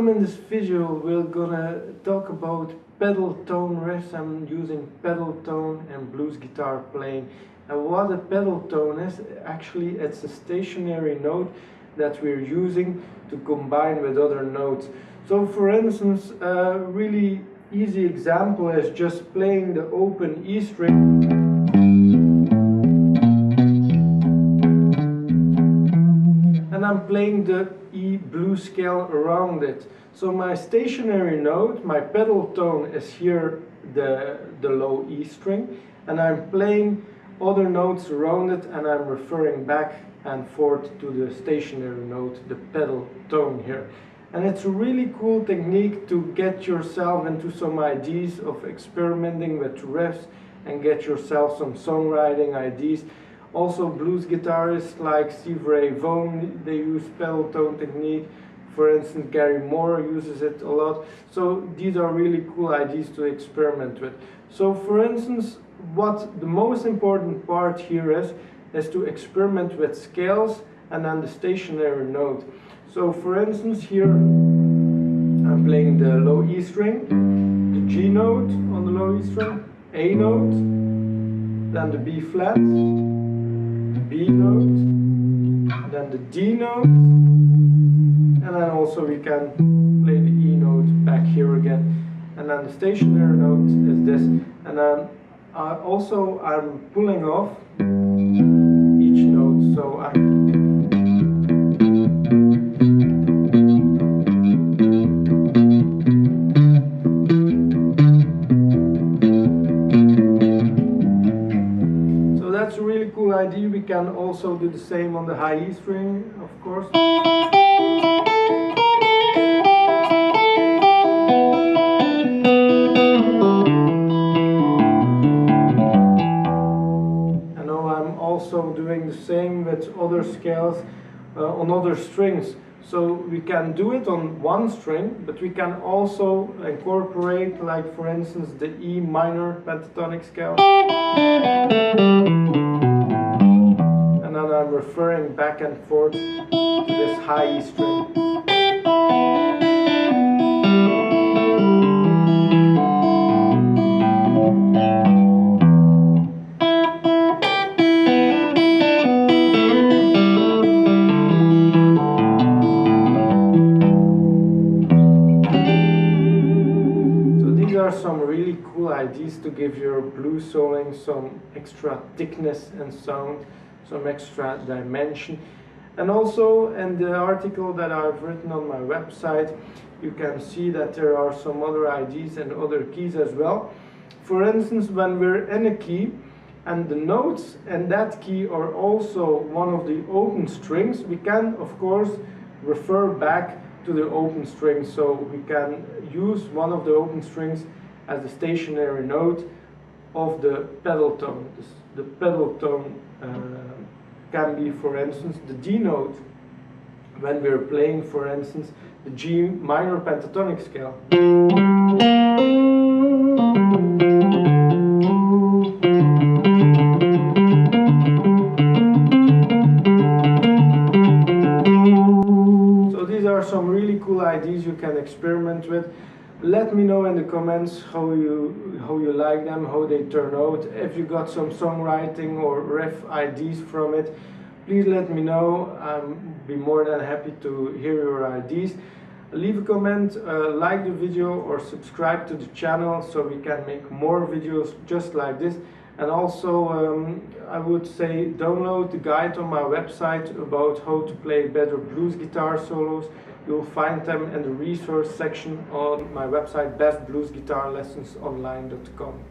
Welcome. In this video we're gonna talk about pedal tone riffs. I'm using pedal tone and blues guitar playing. And what a pedal tone is, actually it's a stationary note that we're using to combine with other notes. So for instance, a really easy example is just playing the open E string and I'm playing the E blues scale around it. So my stationary note, my pedal tone, is here the low E string, and I'm playing other notes around it and I'm referring back and forth to the stationary note, the pedal tone here. And it's a really cool technique to get yourself into some ideas of experimenting with riffs and get yourself some songwriting ideas. Also blues guitarists like Steve Ray Vaughan, they use pedal tone technique. For instance, Gary Moore uses it a lot. So these are really cool ideas to experiment with. So for instance, what the most important part here is to experiment with scales and then the stationary note. So for instance, here I'm playing the low E string, the G note on the low E string, A note, then the B flat, B note, then the D note, and then also we can play the E note back here again, and then the stationary note is this, and then I'm pulling off each note, so that's a really cool idea. We can also do the same on the high E string, of course. And now I'm also doing the same with other scales on other strings. So we can do it on one string, but we can also incorporate, like for instance, the E minor pentatonic scale. And then I'm referring back and forth to this high E string. Some really cool ideas to give your blues soloing some extra thickness and sound, some extra dimension. And also in the article that I've written on my website, you can see that there are some other ideas and other keys as well. For instance, when we're in a key and the notes in that key are also one of the open strings, we can of course refer back to the open string. So we can use one of the open strings as the stationary note of the pedal tone. The pedal tone can be, for instance, the D note when we're playing, for instance, the G minor pentatonic scale. So these are some really cool ideas you can experiment with. Let me know in the comments how you like them, how they turn out. If you got some songwriting or riff ideas from it, please let me know. I'll be more than happy to hear your ideas. Leave a comment, like the video, or subscribe to the channel so we can make more videos just like this. And also I would say download the guide on my website about how to play better blues guitar solos. You'll find them in the resource section on my website bestbluesguitarlessonsonline.com.